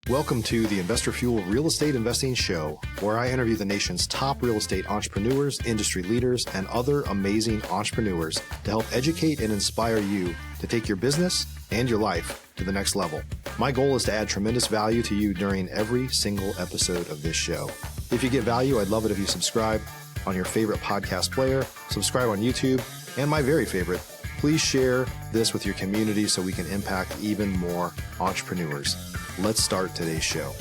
Welcome to the Investor Fuel Real Estate Investing Show, where I interview the nation's top real estate entrepreneurs, industry leaders, and other amazing entrepreneurs to help educate and inspire you to take your business and your life to the next level. My goal is to add tremendous value to you during every single episode of this show. If you get value, I'd love it if you subscribe on your favorite podcast player, subscribe on YouTube, and my very favorite, please share this with your community so we can impact even more entrepreneurs. Let's start today's show.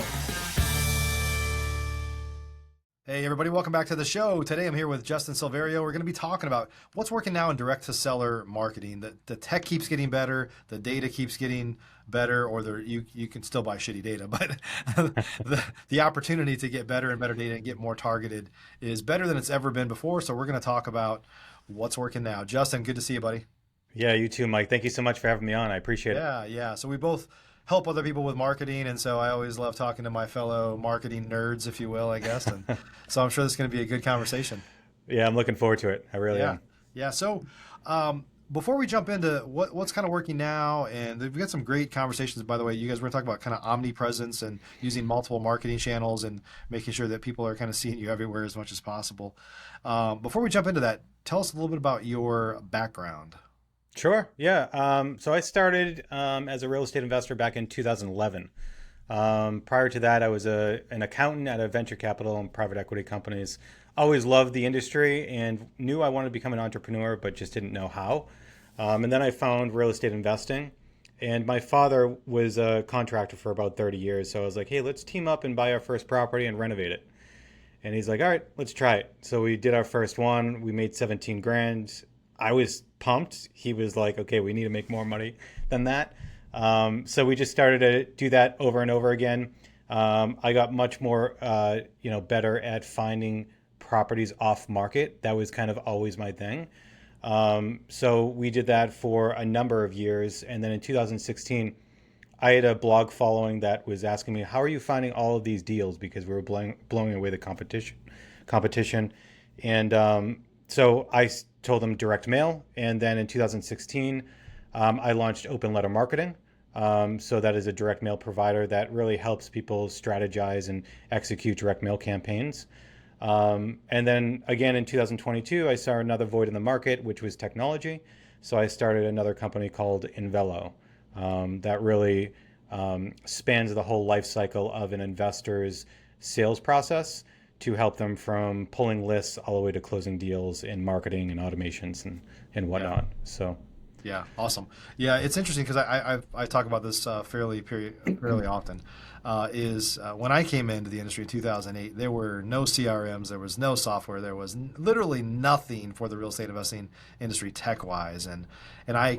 Hey everybody, welcome back to the show. Today I'm here with Justin Silverio. We're going to be talking about what's working now in direct-to-seller marketing. The tech keeps getting better, the data keeps getting better, or you can still buy shitty data, but the opportunity to get better and better data and get more targeted is better than it's ever been before. So we're going to talk about what's working now. Justin, good to see you, buddy. Yeah, you too, Mike. Thank you so much for having me on. I appreciate it. Yeah. So we both help other people with marketing, and so I always love talking to my fellow marketing nerds, if you will, I guess. And so I'm sure this is going to be a good conversation. Yeah, I'm looking forward to it. I really am. Yeah. So before we jump into what's kind of working now, and we've got some great conversations, by the way. You guys were talking about kind of omnipresence and using multiple marketing channels and making sure that people are kind of seeing you everywhere as much as possible. Before we jump into that, tell us a little bit about your background. Sure. Yeah. So I started as a real estate investor back in 2011. Prior to that, I was an accountant at a venture capital and private equity companies. Always loved the industry and knew I wanted to become an entrepreneur, but just didn't know how. And then I found real estate investing. And my father was a contractor for about 30 years. So I was like, hey, let's team up and buy our first property and renovate it. And he's like, all right, let's try it. So we did our first one. We made 17 grand. I was pumped. He was like, okay, we need to make more money than that. So we just started to do that over and over again. I got much more, better at finding properties off market. That was kind of always my thing. So we did that for a number of years. And then in 2016, I had a blog following that was asking me, how are you finding all of these deals? Because we were blowing away the competition. And so I told them direct mail. And then in 2016, I launched Open Letter Marketing. So that is a direct mail provider that really helps people strategize and execute direct mail campaigns. And then again, in 2022, I saw another void in the market, which was technology. So I started another company called Invelo that really spans the whole life cycle of an investor's sales process to help them from pulling lists all the way to closing deals in marketing and automations and whatnot. Yeah. So, yeah, awesome. Yeah, it's interesting because I talk about this fairly often. When I came into the industry in 2008, there were no CRMs, there was no software, there was literally nothing for the real estate investing industry tech wise, and I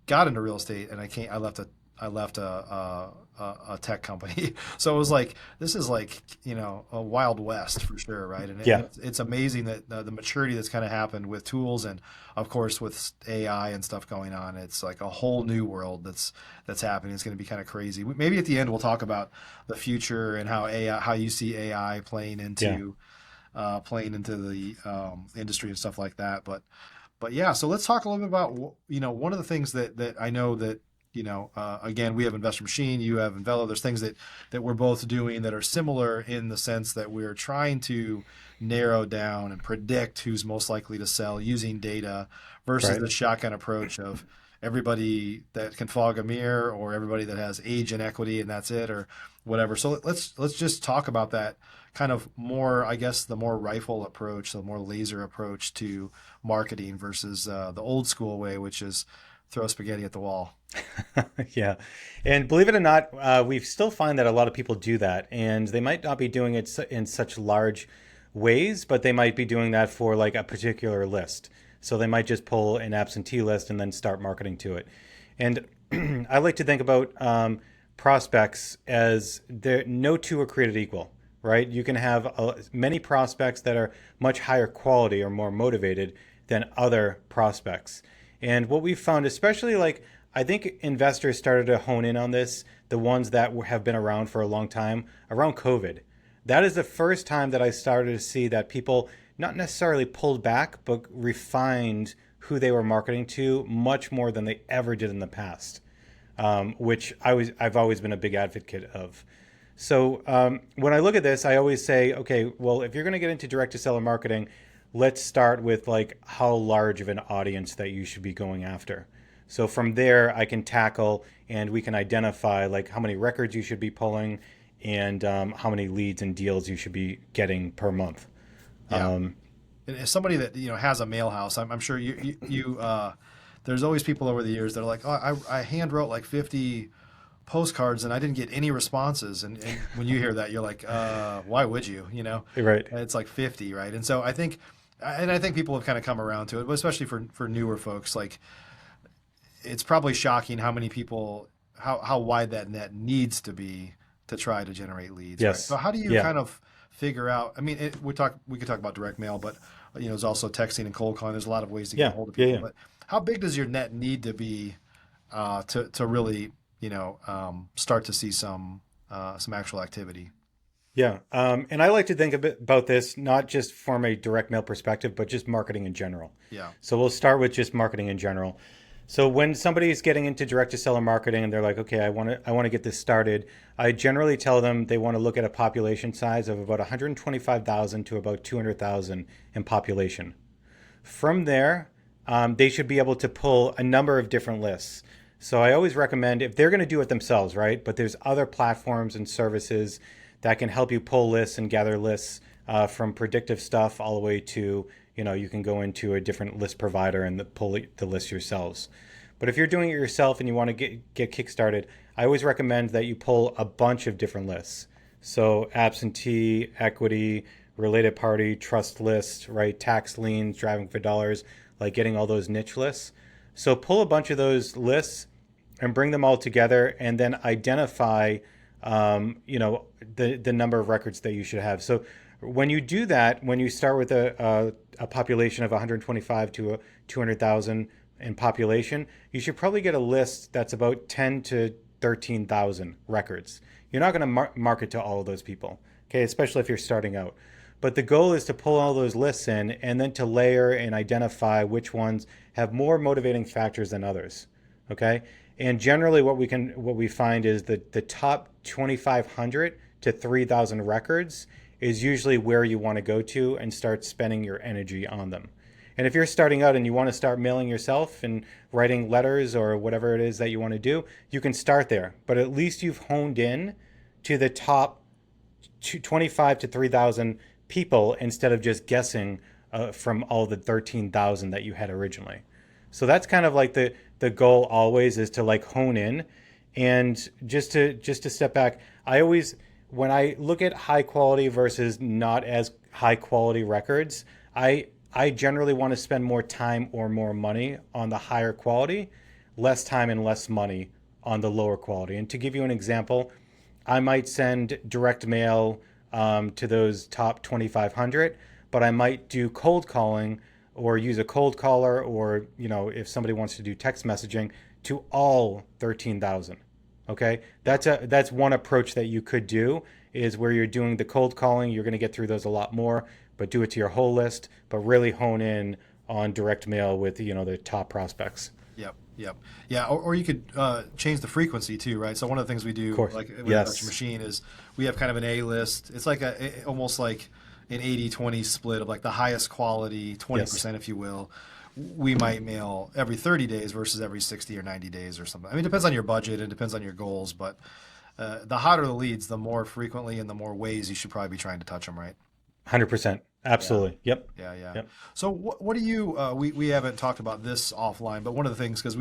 got into real estate and I left a tech company. So it was like, this is like, a Wild West for sure, right? And it's amazing that the maturity that's kind of happened with tools and, of course, with AI and stuff going on. It's like a whole new world that's happening. It's going to be kind of crazy. Maybe at the end we'll talk about the future and how you see AI playing into the industry and stuff like that. But yeah, so let's talk a little bit about one of the things that I know that. Again, we have Investor Machine, you have Invelo. There's things that we're both doing that are similar in the sense that we're trying to narrow down and predict who's most likely to sell using data versus the shotgun approach of everybody that can fog a mirror or everybody that has age and equity and that's it or whatever. So let's just talk about that kind of more, I guess, the more rifle approach, the more laser approach to marketing versus the old school way, which is throw spaghetti at the wall. Yeah. And believe it or not, we still find that a lot of people do that, and they might not be doing it in such large ways, but they might be doing that for like a particular list. So they might just pull an absentee list and then start marketing to it. And I like to think about prospects as no two are created equal, right? You can have many prospects that are much higher quality or more motivated than other prospects. And what we've found, especially I think investors started to hone in on this, the ones that have been around for a long time, around COVID. That is the first time that I started to see that people not necessarily pulled back, but refined who they were marketing to much more than they ever did in the past, which I've always been a big advocate of. So when I look at this, I always say, okay, well, if you're going to get into direct to seller marketing, let's start with like how large of an audience that you should be going after. So from there, I can tackle and we can identify like how many records you should be pulling and how many leads and deals you should be getting per month. Yeah. Um, And as somebody that has a mail house, I'm sure there's always people over the years that are like, oh, I hand wrote like 50 postcards and I didn't get any responses. And when you hear that, you're like, why would you? right. It's like 50, right? And so I think people have kind of come around to it, but especially for newer folks, like it's probably shocking how many people, how wide that net needs to be to try to generate leads, right? Yes. So how do you Yeah. kind of figure out? I mean, we could talk about direct mail, but there's also texting and cold calling. There's a lot of ways to get a Yeah. hold of Yeah. people. Yeah. But how big does your net need to be to really start to see some actual activity? Yeah. And I like to think a bit about this, not just from a direct mail perspective, but just marketing in general. Yeah. So we'll start with just marketing in general. So when somebody's getting into direct to seller marketing and they're like, okay, I want to get this started, I generally tell them they want to look at a population size of about 125,000 to about 200,000 in population. From there, they should be able to pull a number of different lists. So I always recommend if they're going to do it themselves, right? But there's other platforms and services that can help you pull lists and gather lists from predictive stuff all the way to, you can go into a different list provider and pull the list yourselves. But if you're doing it yourself and you want to get kickstarted, I always recommend that you pull a bunch of different lists. So absentee, equity, related party, trust list, right? Tax liens, driving for dollars, like getting all those niche lists. So pull a bunch of those lists and bring them all together and then identify, the number of records that you should have. So when you do that, when you start with a population of 125 to 200,000 in population, you should probably get a list that's about 10 to 13,000 records. You're not going to market to all of those people, okay, especially if you're starting out. But the goal is to pull all those lists in and then to layer and identify which ones have more motivating factors than others, okay? And generally what we find is that the top 2,500 to 3,000 records is usually where you want to go to and start spending your energy on them. And if you're starting out and you want to start mailing yourself and writing letters or whatever it is that you want to do, you can start there. But at least you've honed in to the top 25 to 3,000 people instead of just guessing from all the 13,000 that you had originally. So that's kind of like the goal always is to like hone in. And just to step back, I always, when I look at high quality versus not as high quality records, I generally want to spend more time or more money on the higher quality, less time and less money on the lower quality. And to give you an example, I might send direct mail to those top 2,500, but I might do cold calling or use a cold caller or, if somebody wants to do text messaging to all 13,000. Okay, that's one approach that you could do is where you're doing the cold calling. You're going to get through those a lot more, but do it to your whole list, but really hone in on direct mail with the top prospects. Yep, yep, yeah. Or you could change the frequency too, right? So one of the things we do, Of course. like with Yes. Investor Machine, is we have kind of an A list. It's like almost like an 80-20 split of like the highest quality, 20%, Yes. if you will. We might mail every 30 days versus every 60 or 90 days or something. I mean, it depends on your budget and depends on your goals, but the hotter the leads, the more frequently and the more ways you should probably be trying to touch them, right? 100%. Yeah. Absolutely. Yep. Yeah, yeah. Yep. So what do you, we haven't talked about this offline, but one of the things, because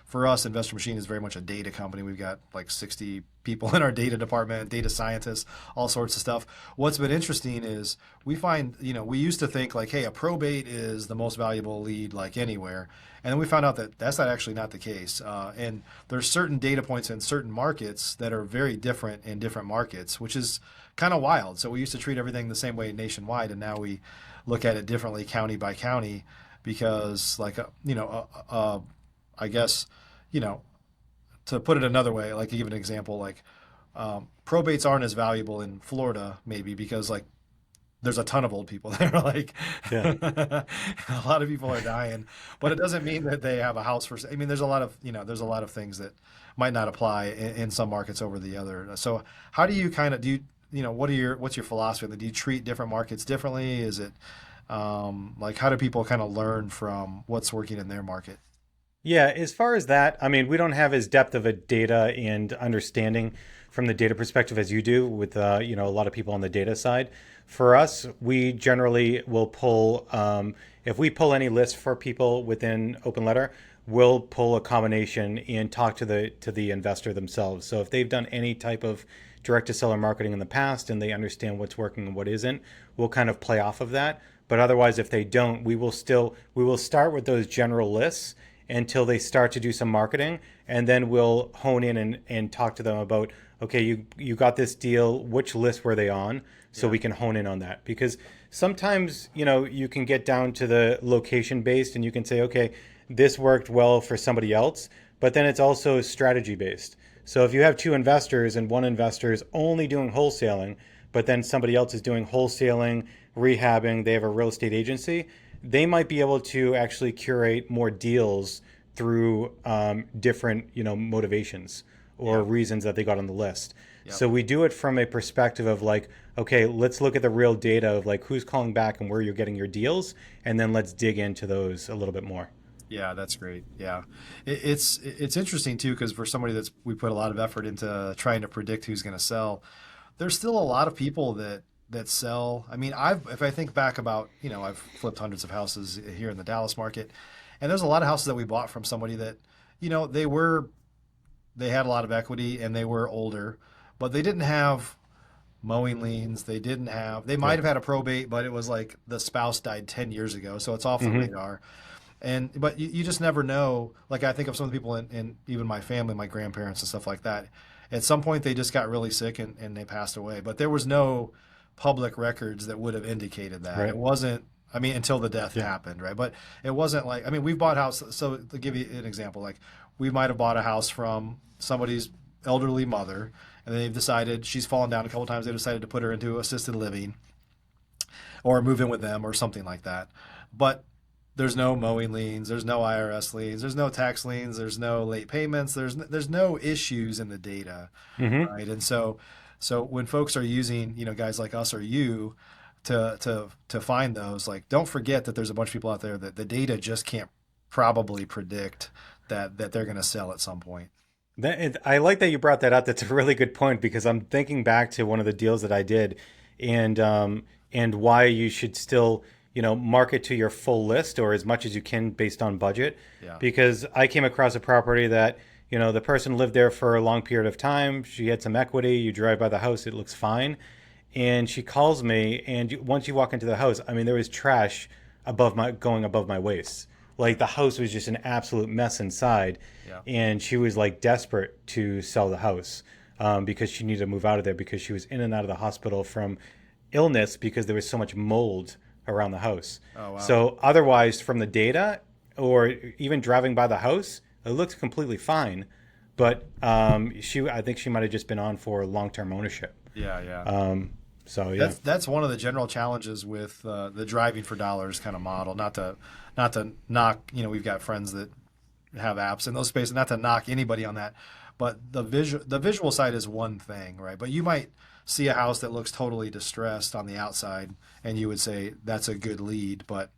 for us, Investor Machine is very much a data company. We've got like 60 people in our data department, data scientists, all sorts of stuff. What's been interesting is we find, we used to think like, hey, a probate is the most valuable lead like anywhere. And then we found out that that's not the case. And there's certain data points in certain markets that are very different in different markets, which is kind of wild. So we used to treat everything the same way nationwide, and now we look at it differently county by county because, like, I guess, to put it another way, like to give an example, like probates aren't as valuable in Florida maybe because like there's a ton of old people there. Like Yeah. a lot of people are dying, but it doesn't mean that they have a house for. I mean, there's a lot of there's a lot of things that might not apply in some markets over the other. So how do you kind of do what's your philosophy? Do you treat different markets differently? Is it like how do people kind of learn from what's working in their market? Yeah, as far as that, I mean, we don't have as depth of a data and understanding from the data perspective as you do with a lot of people on the data side. For us, we generally will pull if we pull any list for people within Open Letter, we'll pull a combination and talk to the investor themselves. So if they've done any type of direct to seller marketing in the past and they understand what's working and what isn't, we'll kind of play off of that. But otherwise, if they don't, we will start with those general lists until they start to do some marketing, and then we'll hone in and talk to them about, okay, you got this deal, which list were they on, so Yeah. we can hone in on that. Because sometimes you can get down to the location based and you can say, okay, this worked well for somebody else, but then it's also strategy based. So if you have two investors and one investor is only doing wholesaling, but then somebody else is doing wholesaling, rehabbing, they have a real estate agency, they might be able to actually curate more deals through different, motivations or Yeah. reasons that they got on the list. Yep. So we do it from a perspective of like, okay, let's look at the real data of like who's calling back and where you're getting your deals, and then let's dig into those a little bit more. Yeah, that's great. Yeah, it's interesting too because for somebody that's we put a lot of effort into trying to predict who's going to sell. There's still a lot of people that sell. I mean, if I think back about I've flipped hundreds of houses here in the Dallas market, and there's a lot of houses that we bought from somebody that they had a lot of equity and they were older, but they didn't have mowing liens. They might Yeah. have had a probate, but it was like the spouse died 10 years ago, so it's off the Hmm. radar. But you just never know. Like I think of some of the people in even my family, my grandparents and stuff like that. At some point, they just got really sick and they passed away. But there was no public records that would have indicated that. It Right. wasn't. I mean, until the death Yeah. happened, right? But it wasn't like. I mean, we've bought houses. So to give you an example, like we might have bought a house from somebody's elderly mother, and they've decided she's fallen down a couple times. They decided to put her into assisted living or move in with them or something like that. But there's no mowing liens, there's no IRS liens, there's no tax liens, there's no late payments, there's no issues in the data, Hmm. right? And so when folks are using, guys like us or you to find those, like don't forget that there's a bunch of people out there that the data just can't probably predict that they're going to sell at some point. I like that you brought that up. That's a really good point because I'm thinking back to one of the deals that I did, and why you should still market to your full list or as much as you can based on budget. Yeah. Because I came across a property that the person lived there for a long period of time. She had some equity. You drive by the house, it looks fine, and she calls me, and once you walk into the house, I mean there was trash going above my waist. Like the house was just an absolute mess inside, Yeah. and she was like desperate to sell the house because she needed to move out of there because she was in and out of the hospital from illness because there was so much mold around the house. Oh wow. So otherwise, from the data or even driving by the house, it looks completely fine. But I think she might have just been on for long-term ownership. Yeah, yeah. So yeah. That's one of the general challenges with the driving for dollars kind of model. Not to knock. We've got friends that have apps in those spaces. Not to knock anybody on that, but the visual side is one thing, right? But you might see a house that looks totally distressed on the outside, and you would say that's a good lead, but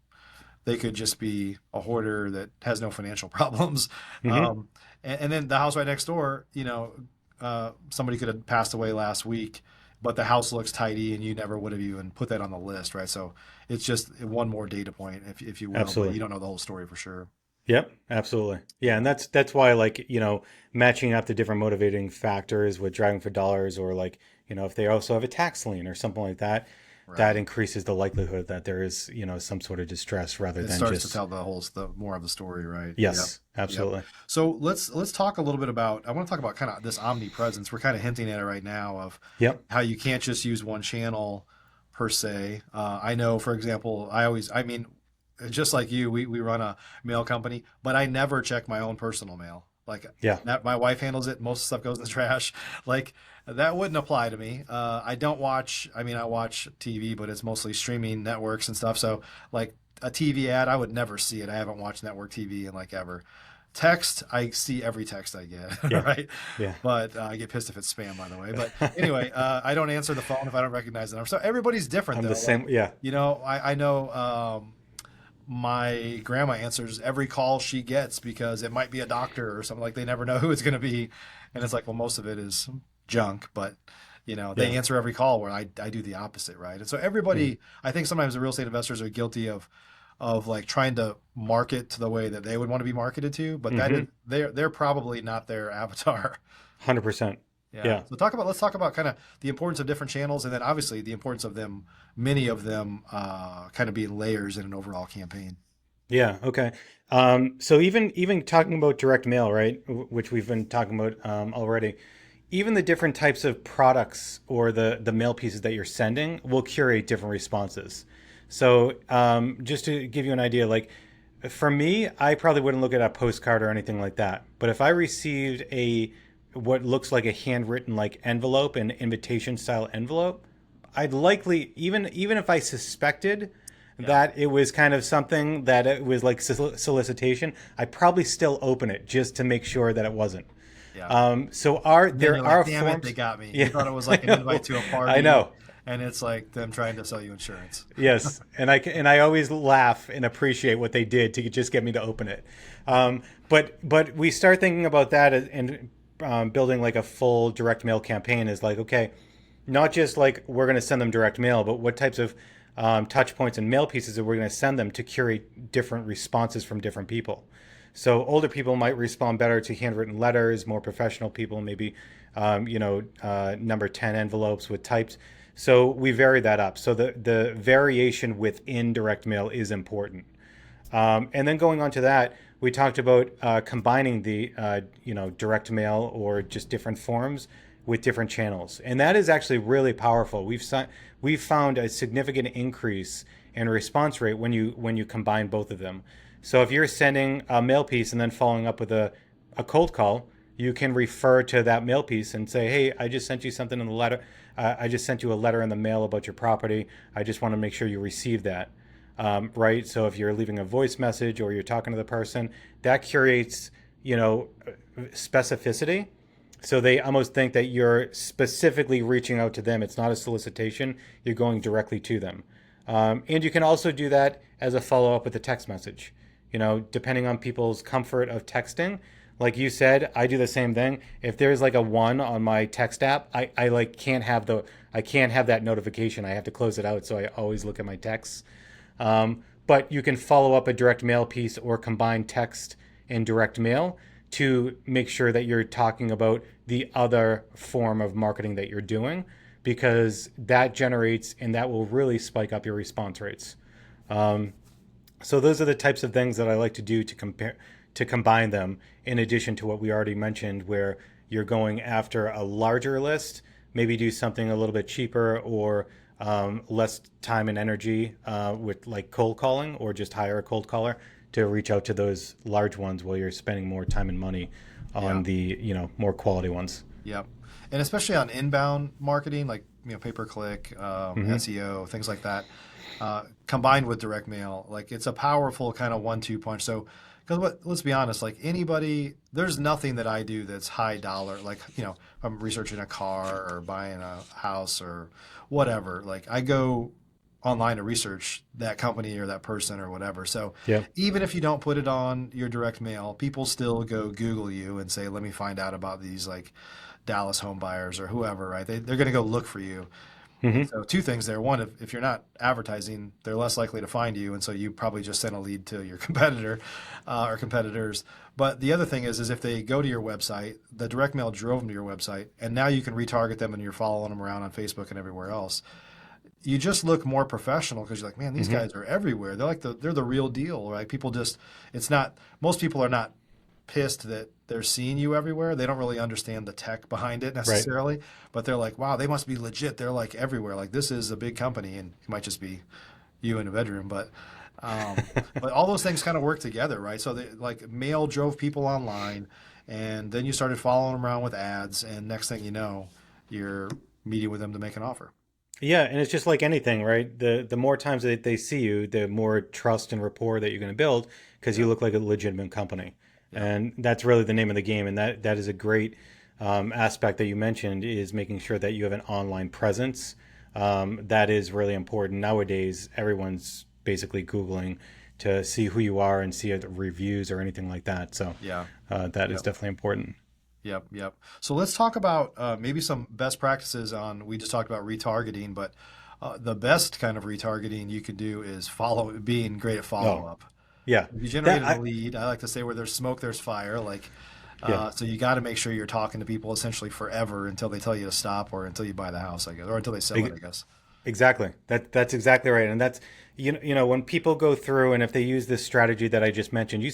they could just be a hoarder that has no financial problems. Hmm. And then the house right next door, somebody could have passed away last week, but the house looks tidy and you never would have even put that on the list, right? So it's just one more data point, if you will, but you Absolutely. don't know the whole story for sure. Yep, absolutely. Yeah, and that's why like, matching up the different motivating factors with driving for dollars or like, if they also have a tax lien or something like that, that Right. increases the likelihood that there is, some sort of distress rather It than starts to just tell the more of the story, right? Yep. yes, Yep. absolutely. So let's talk a little bit about. I want to talk about kind of this omnipresence. We're kind of hinting at it right now of Yep. how you can't just use one channel per se. I know, for example, I mean, just like you, we run a mail company, but I never check my own personal mail. Like Yeah. that, my wife handles it. Most stuff goes in the trash. Like that wouldn't apply to me. I don't watch. I mean, I watch TV, but it's mostly streaming networks and stuff. So like a TV ad, I would never see it. I haven't watched network TV in like ever. Text, I see every text I get, Yeah. right? Yeah. But I get pissed if it's spam, by the way. But anyway, I don't answer the phone if I don't recognize the number. So everybody's different, I'm the though. Like, same. Yeah. I know my grandma answers every call she gets because it might be a doctor or something. Like they never know who it's going to be, and it's like, well, most of it is junk, but they Yeah. answer every call. Where I do the opposite, right? And so Mm. everybody, I think sometimes the real estate investors are guilty of like trying to market to the way that they would want to be marketed to, but that Mm-hmm. is they're probably not their avatar. 100%. Yeah. Yeah. So let's talk about kind of the importance of different channels, and then obviously the importance of them, many of them, kind of being layers in an overall campaign. Yeah. Okay. So even talking about direct mail, right, which we've been talking about already, even the different types of products or the mail pieces that you're sending will curate different responses. So just to give you an idea, like for me, I probably wouldn't look at a postcard or anything like that. But if I received a what looks like a handwritten like envelope, an invitation style envelope, I'd likely even if I suspected Yeah. that it was kind of something that it was like solicitation, I'd probably still open it just to make sure that it wasn't. Yeah. So And then there you're are like, damn it, they forms. got me. You Yeah, thought it was I like an know. invite to a I party, know. and it's like them trying to sell you insurance. Yes, and I always laugh and appreciate what they did to just get me to open it. But we start thinking about that and building like a full direct mail campaign is like, okay, not just like we're going to send them direct mail, but what types of touch points and mail pieces that we're going to send them to curate different responses from different people. So older people might respond better to handwritten letters. More professional people maybe, number 10 envelopes with typed. So we vary that up. So the variation within direct mail is important. And then going on to that, we talked about combining the direct mail or just different forms with different channels, and that is actually really powerful. We've found a significant increase in response rate when you combine both of them. So if you're sending a mail piece and then following up with a cold call, you can refer to that mail piece and say, hey, I just sent you something in the letter. I just sent you a letter in the mail about your property. I just want to make sure you receive that. Right? So if you're leaving a voice message or you're talking to the person, that creates, specificity. So they almost think that you're specifically reaching out to them. It's not a solicitation. You're going directly to them. And you can also do that as a follow-up with a text message. Depending on people's comfort of texting. Like you said, I do the same thing. If there's like a 1 on my text app, I like I can't have that notification. I have to close it out. So I always look at my texts. But you can follow up a direct mail piece or combine text and direct mail to make sure that you're talking about the other form of marketing that you're doing, because that generates and that will really spike up your response rates. So those are the types of things that I like to do to combine them, in addition to what we already mentioned, where you're going after a larger list, maybe do something a little bit cheaper or less time and energy with like cold calling, or just hire a cold caller to reach out to those large ones while you're spending more time and money Yeah. on the more quality ones. Yep. And especially on inbound marketing, like pay per click, Mm-hmm. SEO, things like that, combined with direct mail, like it's a powerful kind of 1-2 punch. So, because let's be honest, like anybody, there's nothing that I do that's high dollar. Like if I'm researching a car or buying a house or whatever. Like I go online to research that company or that person or whatever. So Yeah. even if you don't put it on your direct mail, people still go Google you and say, let me find out about these like Dallas home buyers or whoever, right? They're going to go look for you. Mm-hmm. So two things there. One, if you're not advertising, they're less likely to find you, and so you probably just sent a lead to your competitor or competitors. But the other thing is if they go to your website, the direct mail drove them to your website, and now you can retarget them and you're following them around on Facebook and everywhere else. You just look more professional because you're like, man, these Mm-hmm. guys are everywhere. They're the real deal, right? People just, it's not, most people are not pissed that they're seeing you everywhere. They don't really understand the tech behind it Right. necessarily, but they're like, wow, they must be legit. They're like everywhere. Like this is a big company, and it might just be you in a bedroom, but all those things kind of work together, right? So they like mail drove people online, and then you started following them around with ads, and next thing you know, you're meeting with them to make an offer. Yeah, and it's just like anything, right? The more times that they see you, the more trust and rapport that you're going to build because you Yep. look like a legitimate company, Yep. and that's really the name of the game. And that is a great aspect that you mentioned is making sure that you have an online presence. That is really important nowadays. Everyone's basically Googling to see who you are and see reviews or anything like that. So Yeah. that is Yep. definitely important. Yep. Yep. So let's talk about maybe some best practices on. We just talked about retargeting, but the best kind of retargeting you could do is being great at follow Oh, up. yeah, If you that generated a I lead, I like to say where there's smoke, there's fire. Like, yeah. so you got to make sure you're talking to people essentially forever until they tell you to stop, or until you buy the house, I guess, or until they sell it, I guess. Exactly. That's exactly right. And that's you know when people go through and if they use this strategy that I just mentioned, you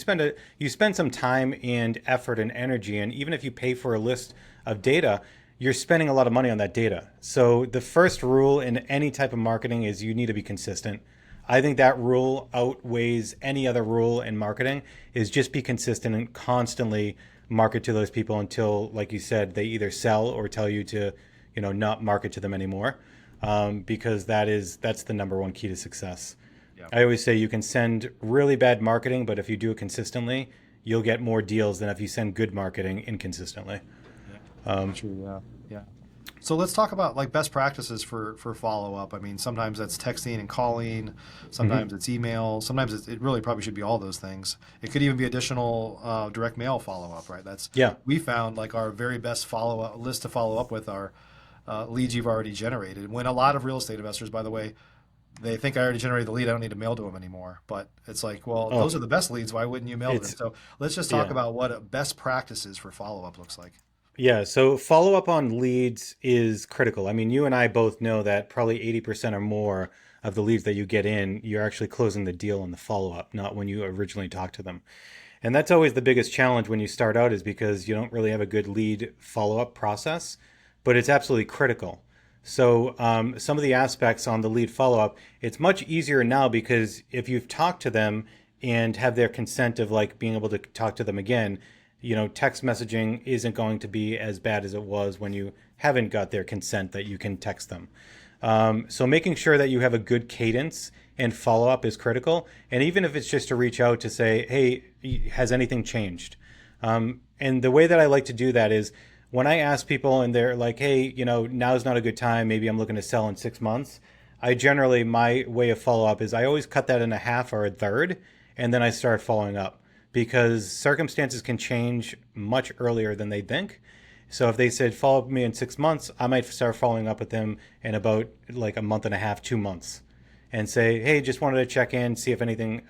spend some time and effort and energy, and even if you pay for a list of data, you're spending a lot of money on that data. So the first rule in any type of marketing is you need to be consistent. I think that rule outweighs any other rule in marketing is just be consistent and constantly market to those people until, like you said, they either sell or tell you to, not market to them anymore. Because that's the number one key to success. Yeah. I always say you can send really bad marketing, but if you do it consistently, you'll get more deals than if you send good marketing inconsistently. Yeah. True. Yeah. Yeah. So let's talk about like best practices for follow up. I mean, sometimes that's texting and calling, Hmm. sometimes it's email, sometimes it really probably should be all those things. It could even be additional direct mail follow up, right? That's Yeah. we found like our very best follow up list to follow up with are leads you've already generated. When a lot of real estate investors, by the way, they think I already generated the lead, I don't need to mail to them anymore. But it's like, well, Oh, those are the best leads. Why wouldn't you mail to them? it's So let's just talk yeah. about what a best practices for follow up looks like. Yeah, so follow up on leads is critical. I mean, you and I both know that probably 80% or more of the leads that you get in, you're actually closing the deal on the follow up, not when you originally talked to them. And that's always the biggest challenge when you start out is because you don't really have a good lead follow up process, but it's absolutely critical. So, some of the aspects on the lead follow up, it's much easier now because if you've talked to them and have their consent of like being able to talk to them again, text messaging isn't going to be as bad as it was when you haven't got their consent that you can text them. So making sure that you have a good cadence and follow up is critical. And even if it's just to reach out to say, hey, has anything changed? And the way that I like to do that is when I ask people and they're like, hey, now's not a good time. Maybe I'm looking to sell in 6 months. My way of follow up is I always cut that in a half or a third, and then I start following up because circumstances can change much earlier than they think. So if they said follow up with me in 6 months, I might start following up with them in about like a month and a half, 2 months, and say, hey, just wanted to check in, see if anything,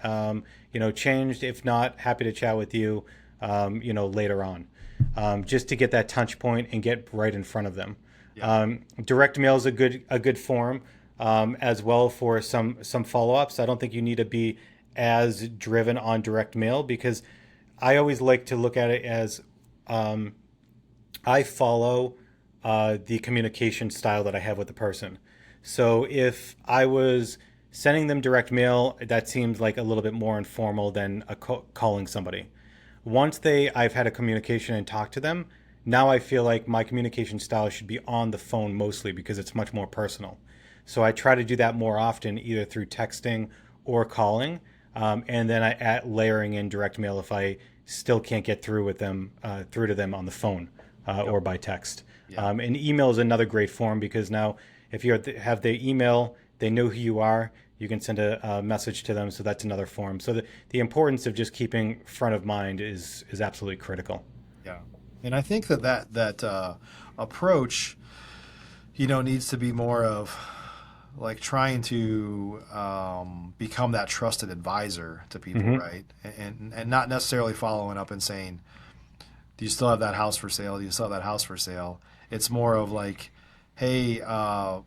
changed. If not, happy to chat with you, later on, just to get that touch point and get right in front of them. Yeah. Direct mail is a good form as well for some follow ups. I don't think you need to be as driven on direct mail because I always like to look at it as um, I follow the communication style that I have with the person. So if I was sending them direct mail, that seems like a little bit more informal than calling somebody. Once I've had a communication and talked to them, now I feel like my communication style should be on the phone mostly because it's much more personal. So I try to do that more often, either through texting or calling, and then I add layering in direct mail if I still can't get through to them on the phone Yep. or by text. Yeah. And email is another great form because now if you have their email, they know who you are. You can send a message to them, so that's another form. So the importance of just keeping front of mind is absolutely critical. Yeah. And I think that approach, needs to be more of like trying to become that trusted advisor to people, Hmm. right? And not necessarily following up and saying, "Do you still have that house for sale? Do you still have that house for sale?" It's more of like, "Hey, I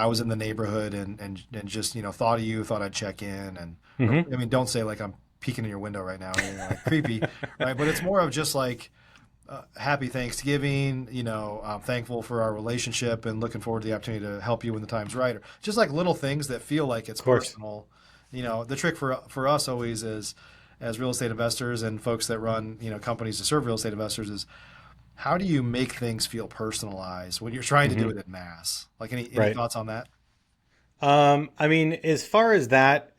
was in the neighborhood and just thought of you, thought I'd check in." And or, Hmm. I mean, don't say like I'm peeking in your window right now, or anything like creepy, right? But it's more of just like happy Thanksgiving. I'm thankful for our relationship and looking forward to the opportunity to help you when the time's right. Or just like little things that feel like it's Of course. personal. The trick for us always is as real estate investors and folks that run, companies to serve real estate investors is how do you make things feel personalized when you're trying to do Hmm. it in mass? Like any Right. thoughts on that? I mean, as far as that,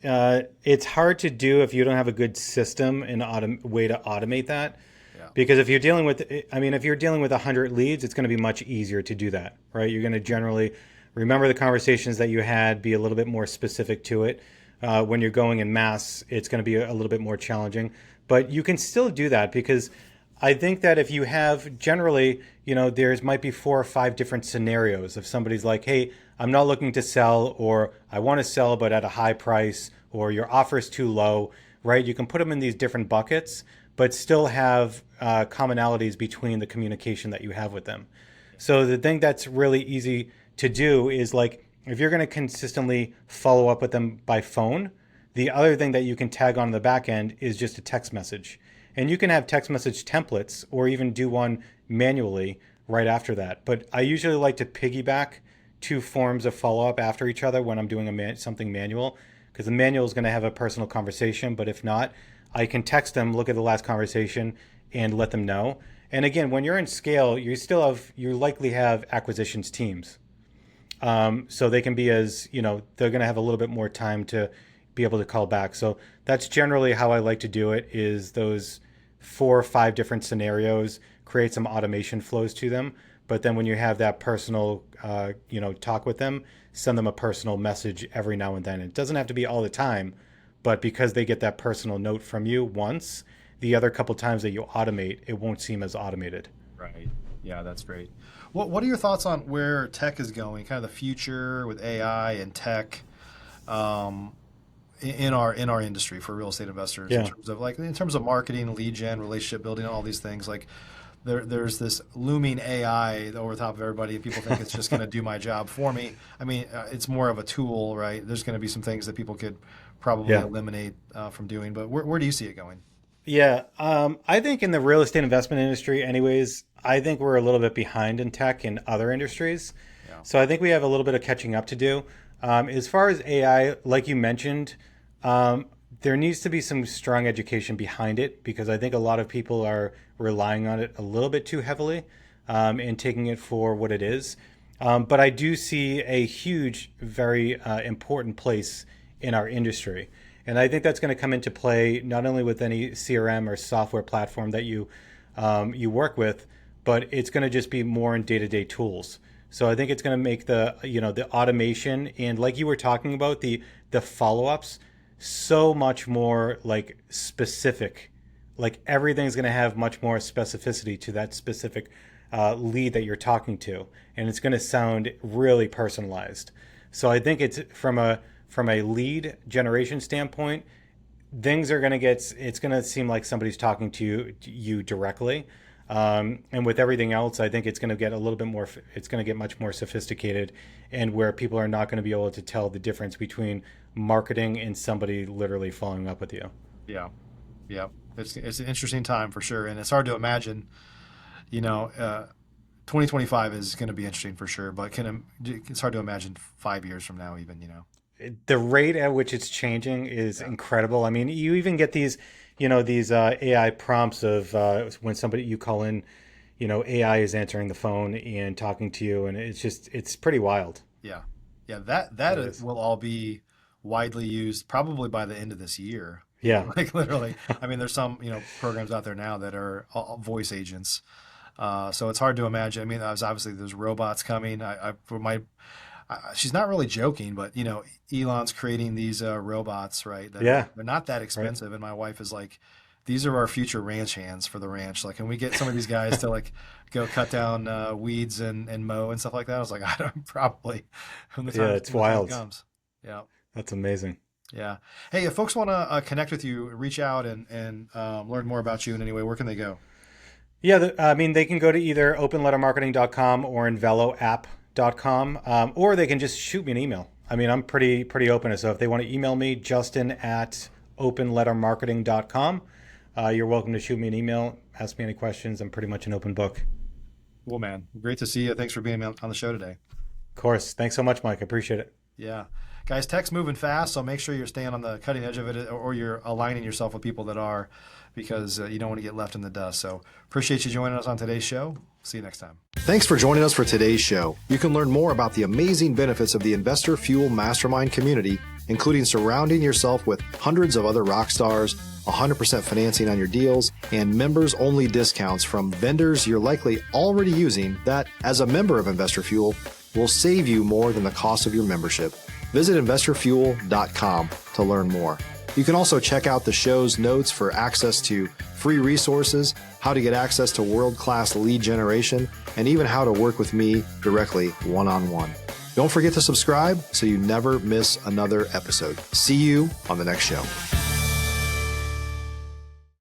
it's hard to do if you don't have a good system and way to automate that. Yeah. Because if you're dealing with, I mean, if you're dealing with 100 leads, it's going to be much easier to do that, right? You're going to generally remember the conversations that you had, be a little bit more specific to it. When you're going in mass, it's going to be a little bit more challenging, but you can still do that because I think that if you have generally, there's might be 4 or 5 different scenarios. If somebody's like, hey, I'm not looking to sell, or I want to sell, but at a high price, or your offer is too low, right? You can put them in these different buckets, but still have commonalities between the communication that you have with them. So the thing that's really easy to do is like if you're going to consistently follow up with them by phone, the other thing that you can tag on the back end is just a text message. And you can have text message templates or even do one manually right after that. But I usually like to piggyback 2 forms of follow up after each other when I'm doing something manual, because the manual is going to have a personal conversation. But if not, I can text them, look at the last conversation, and let them know. And again, when you're in scale, you likely have acquisitions teams. So they can be they're going to have a little bit more time to be able to call back. So that's generally how I like to do it is those 4 or 5 different scenarios, create some automation flows to them. But then when you have that personal, talk with them, send them a personal message every now and then. It doesn't have to be all the time, but because they get that personal note from you once, the other couple times that you automate, it won't seem as automated. Right. Yeah, that's great. What are your thoughts on where tech is going, kind of the future with AI and tech um, in our industry for real estate investors Yeah. in terms of marketing, lead gen, relationship building, all these things like there's this looming AI over top of everybody, and people think it's just going to do my job for me. I mean, it's more of a tool, right? There's going to be some things that people could probably Yeah. eliminate from doing, but where do you see it going? Yeah, I think in the real estate investment industry, anyways, I think we're a little bit behind in tech in other industries. Yeah. So I think we have a little bit of catching up to do. As far as AI, like you mentioned, there needs to be some strong education behind it because I think a lot of people are relying on it a little bit too heavily and taking it for what it is. But I do see a huge, very important place in our industry. And I think that's going to come into play not only with any CRM or software platform that you work with, but it's going to just be more in day-to-day tools. So I think it's going to make the automation and like you were talking about the follow-ups so much more like specific. Like everything's going to have much more specificity to that specific lead that you're talking to, and it's going to sound really personalized. So I think it's from a lead generation standpoint, things are going to it's going to seem like somebody's talking to you directly. And with everything else, I think it's going to get a little bit more, it's going to get much more sophisticated and where people are not going to be able to tell the difference between marketing and somebody literally following up with you. Yeah. Yeah. It's an interesting time for sure, and it's hard to imagine. You know, 2025 is going to be interesting for sure, but it's hard to imagine 5 years from now, even. The rate at which it's changing is Yeah. incredible. I mean, you even get these AI prompts of when somebody you call in, AI is answering the phone and talking to you, and it's pretty wild. Yeah. Yeah. That It is. will all be widely used probably by the end of this year. Yeah. Like literally. I mean, there's some programs out there now that are all voice agents. So it's hard to imagine. I mean, obviously there's robots coming. She's not really joking, but Elon's creating these robots, right? That Yeah. they're not that Right. expensive, and my wife is like, "These are our future ranch hands for the ranch. Like, can we get some of these guys to like go cut down weeds and mow and stuff like that?" I was like, "I don't probably Yeah. It's when the time wild. comes." Yeah, That's amazing. yeah. Hey, if folks want to connect with you, reach out and learn more about you in any way, where can they go? Yeah, I mean, they can go to either openlettermarketing.com or enveloapp.com, or they can just shoot me an email. I mean, I'm pretty open. So if they want to email me, Justin at openlettermarketing.com, you're welcome to shoot me an email, ask me any questions. I'm pretty much an open book. Well, man, great to see you. Thanks for being on the show today. Of course. Thanks so much, Mike. I appreciate it. Yeah. Guys, tech's moving fast, so make sure you're staying on the cutting edge of it, or you're aligning yourself with people that are, because you don't want to get left in the dust. So appreciate you joining us on today's show. See you next time. Thanks for joining us for today's show. You can learn more about the amazing benefits of the Investor Fuel Mastermind community, including surrounding yourself with hundreds of other rock stars, 100% financing on your deals, and members-only discounts from vendors you're likely already using that, as a member of Investor Fuel, will save you more than the cost of your membership. Visit investorfuel.com to learn more. You can also check out the show's notes for access to free resources, how to get access to world-class lead generation, and even how to work with me directly one-on-one. Don't forget to subscribe so you never miss another episode. See you on the next show.